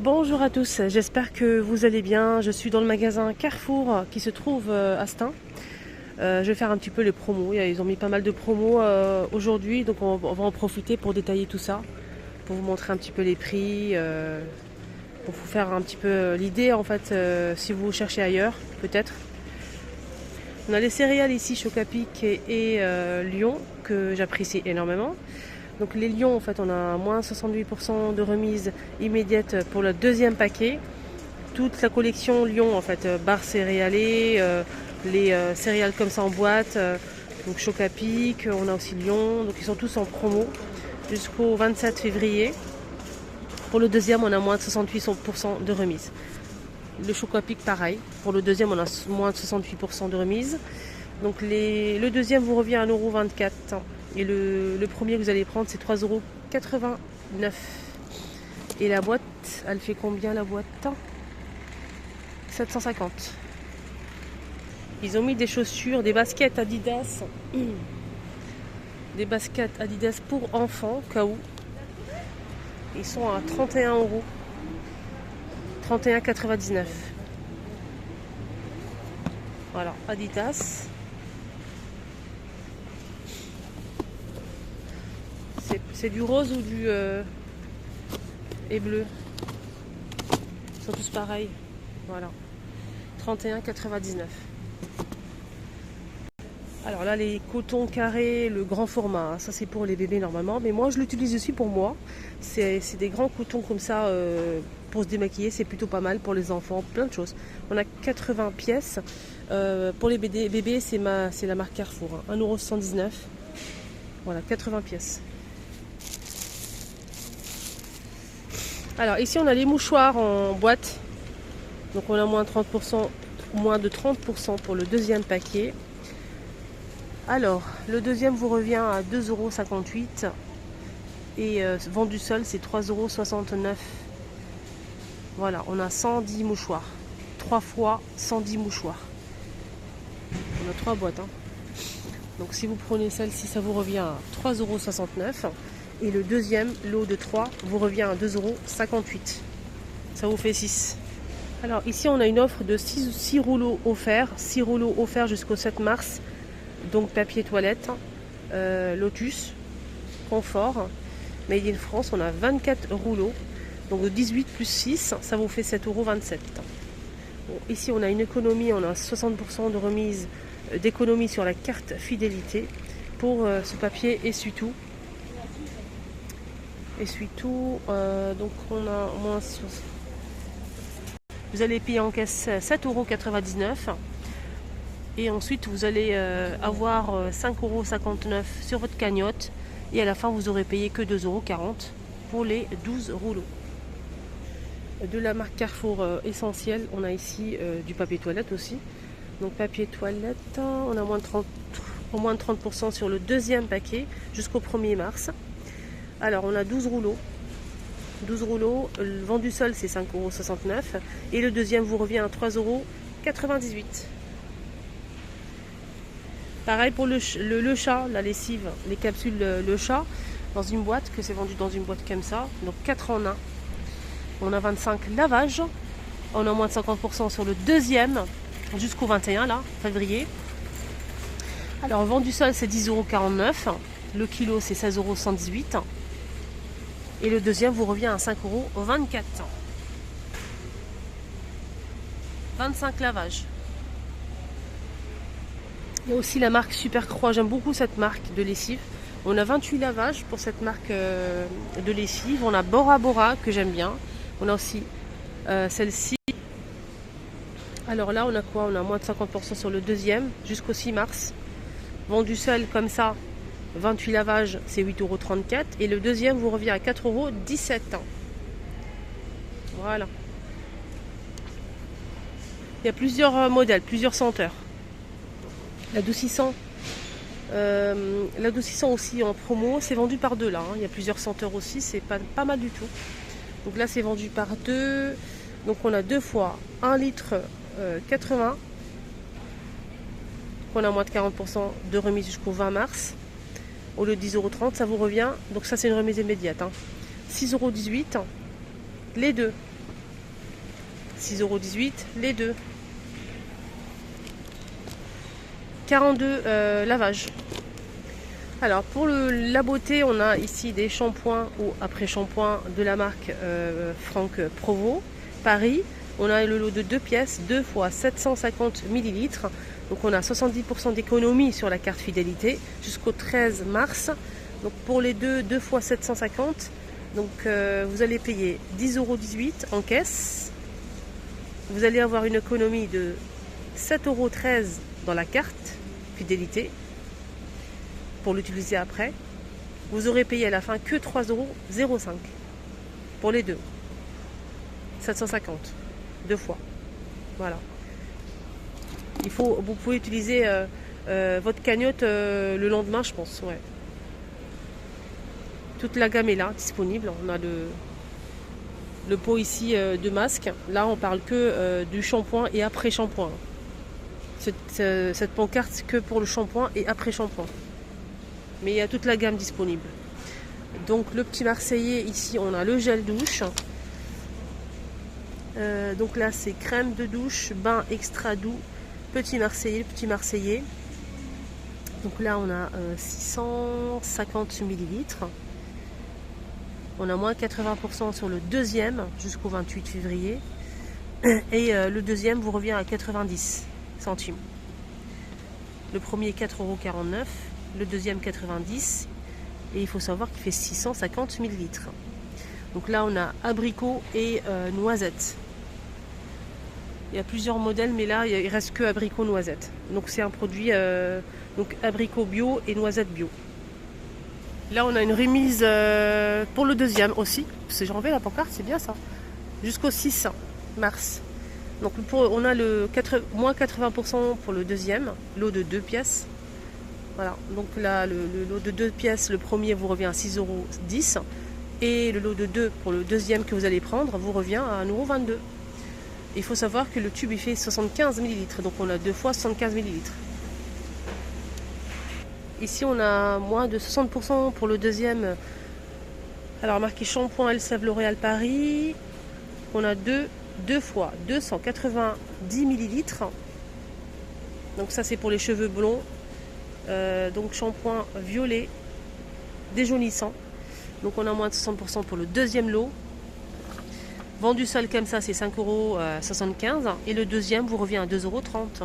Bonjour à tous, j'espère que vous allez bien. Je suis dans le magasin Carrefour qui se trouve à Stein. Je vais faire un petit peu les promos. Ils ont mis pas mal de promos aujourd'hui, donc on va en profiter pour détailler tout ça, pour vous montrer un petit peu les prix, pour vous faire un petit peu l'idée en fait, si vous cherchez ailleurs, peut-être. On a les céréales ici, Chocapic et Lyon, que j'apprécie énormément. Donc les Lions, en fait, on a moins 68% de remise immédiate pour le deuxième paquet. Toute la collection Lyon, en fait, barres céréalées, les céréales comme ça en boîte, donc Chocapic, on a aussi Lyon, donc ils sont tous en promo jusqu'au 27 février. Pour le deuxième, on a moins de 68% de remise. Le Chocapic, pareil. Pour le deuxième, on a moins de 68% de remise. Donc le deuxième vous revient à 1,24 €. Et le premier que vous allez prendre, c'est 3,89 €. Et la boîte, elle fait combien la boîte? 750. Ils ont mis des chaussures, des baskets Adidas. Des baskets Adidas pour enfants, au cas où. Ils sont à 31 €. 31,99 €. Voilà, Adidas. C'est du rose ou du et bleu. Ils sont tous pareils. Voilà. 31,99 €. Alors là, les cotons carrés, le grand format, ça c'est pour les bébés normalement. Mais moi, je l'utilise aussi pour moi. C'est des grands cotons comme ça pour se démaquiller. C'est plutôt pas mal pour les enfants, plein de choses. On a 80 pièces. Pour les bébés, c'est la marque Carrefour. 1,79 €. Voilà, 80 pièces. Alors ici on a les mouchoirs en boîte, donc on a moins de 30% pour le deuxième paquet. Alors le deuxième vous revient à 2,58 € et vendu seul c'est 3,69 €. Voilà, on a 110 mouchoirs, 3 fois 110 mouchoirs. On a 3 boîtes. Donc si vous prenez celle-ci, ça vous revient à 3,69 €. Et le deuxième lot de 3 vous revient à 2,58 €. Ça vous fait 6. Alors ici on a une offre de 6 rouleaux offerts. 6 rouleaux offerts jusqu'au 7 mars. Donc papier toilette, Lotus, Confort, Made in France. On a 24 rouleaux. Donc 18 plus 6, ça vous fait 7,27 €. Bon, ici on a une économie, on a 60% de remise d'économie sur la carte fidélité pour ce papier essuie-tout. Donc on a moins. Vous allez payer en caisse 7,99 € et ensuite vous allez avoir 5,59 € sur votre cagnotte et à la fin vous aurez payé que 2,40 € pour les 12 rouleaux. De la marque Carrefour Essentiel, on a ici du papier toilette aussi. Donc papier toilette, on a moins de 30% sur le deuxième paquet jusqu'au 1er mars. Alors on a 12 rouleaux. 12 rouleaux, le vendu seul c'est 5,69 € et le deuxième vous revient à 3,98 €. Pareil pour le chat, la lessive, les capsules le chat dans une boîte, que c'est vendu dans une boîte comme ça. Donc 4 en 1. On a 25 lavages. On a moins de 50% sur le deuxième jusqu'au 21 là, février. Alors vendu seul c'est 10,49 €. Le kilo c'est 16,118 €. Et le deuxième vous revient à 5,24 €. 25 lavages. Il y a aussi la marque Super Croix. J'aime beaucoup cette marque de lessive. On a 28 lavages pour cette marque de lessive. On a Bora Bora que j'aime bien. On a aussi celle-ci. Alors là on a quoi? On a moins de 50% sur le deuxième jusqu'au 6 mars. Vendu seul comme ça, 28 lavages, c'est 8,34 € et le deuxième vous revient à 4,17 €. Voilà. Il y a plusieurs modèles, plusieurs senteurs. L'adoucissant aussi en promo, c'est vendu par deux là. Il y a plusieurs senteurs aussi, c'est pas mal du tout. Donc là c'est vendu par deux. Donc on a deux fois 1 litre 80. On a moins de 40% de remise jusqu'au 20 mars. Au lieu de 10,30 €, ça vous revient. Donc ça c'est une remise immédiate. 6,18 € les deux. 6,18 € les deux. 42 lavages. Alors pour la beauté, on a ici des shampoings ou après-shampoing de la marque Franck Provo, Paris. On a le lot de 2 pièces, 2 fois 750 ml. Donc on a 70% d'économie sur la carte fidélité jusqu'au 13 mars. Donc pour les deux fois 750, donc vous allez payer 10,18 € en caisse. Vous allez avoir une économie de 7,13 € dans la carte fidélité pour l'utiliser après. Vous aurez payé à la fin que 3,05 € pour les deux. 750, 2 fois. Voilà. Vous pouvez utiliser votre cagnotte le lendemain, je pense. Ouais. Toute la gamme est là, disponible. On a le pot ici de masque. Là, on parle que du shampoing et après shampoing. Cette pancarte, c'est que pour le shampoing et après shampoing. Mais il y a toute la gamme disponible. Donc le petit Marseillais, ici on a le gel douche. Donc là c'est crème de douche, bain extra doux, petit Marseillais. Donc là on a 650 ml. On a moins 80% sur le deuxième jusqu'au 28 février. Et le deuxième vous revient à 90 centimes. Le premier 4,49 €. Le deuxième 90 et il faut savoir qu'il fait 650 ml. Donc là on a abricot et noisette. Il y a plusieurs modèles mais là il reste que abricot noisette. Donc c'est un produit donc abricot bio et noisette bio. Là on a une remise pour le deuxième aussi. J'ai enlevé la pancarte, c'est bien ça. Jusqu'au 6 mars. Donc on a moins 80% pour le deuxième, lot de 2 pièces. Voilà, donc là le lot de 2 pièces, le premier vous revient à 6,10 € et le lot de 2 pour le deuxième que vous allez prendre vous revient à 1,22 €. Il faut savoir que le tube il fait 75 ml, donc on a 2 fois 75 ml. Ici on a moins de 60% pour le deuxième. Alors marqué shampoing Elseve L'Oréal Paris, on a 2 fois 290 ml. Donc ça c'est pour les cheveux blonds. Donc shampoing violet déjaunissant, donc on a moins de 60% pour le deuxième lot. Vendu seul comme ça c'est 5,75 € et le deuxième vous revient à 2,30 €.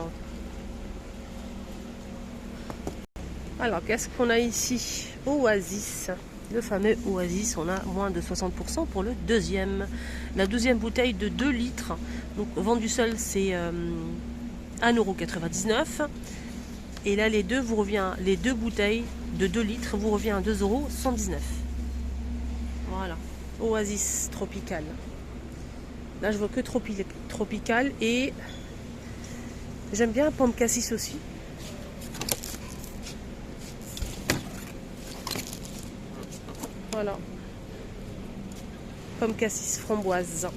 Alors qu'est-ce qu'on a ici? Oasis, le fameux Oasis, on a moins de 60% pour le deuxième. La deuxième bouteille de 2 litres, donc vendu seul c'est 1,99 €. Et là, les deux bouteilles de 2 litres vous revient à 2,119 €. Voilà. Oasis Tropical. Là, je vois que Tropical et j'aime bien Pomme Cassis aussi. Voilà. Pomme Cassis framboise.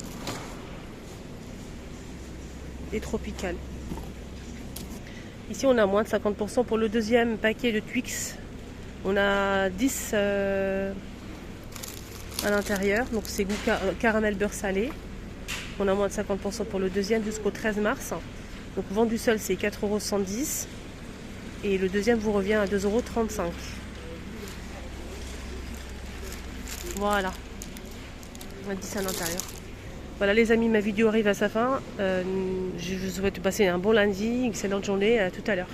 Et Tropical. Ici on a moins de 50% pour le deuxième paquet de Twix. On a 10 à l'intérieur, donc c'est goût caramel beurre salé. On a moins de 50% pour le deuxième jusqu'au 13 mars. Donc vendu seul c'est 4,110 € et le deuxième vous revient à 2,35 €. Voilà. On a 10 à l'intérieur. Voilà les amis, ma vidéo arrive à sa fin. Je vous souhaite de passer un bon lundi, une excellente journée. À tout à l'heure.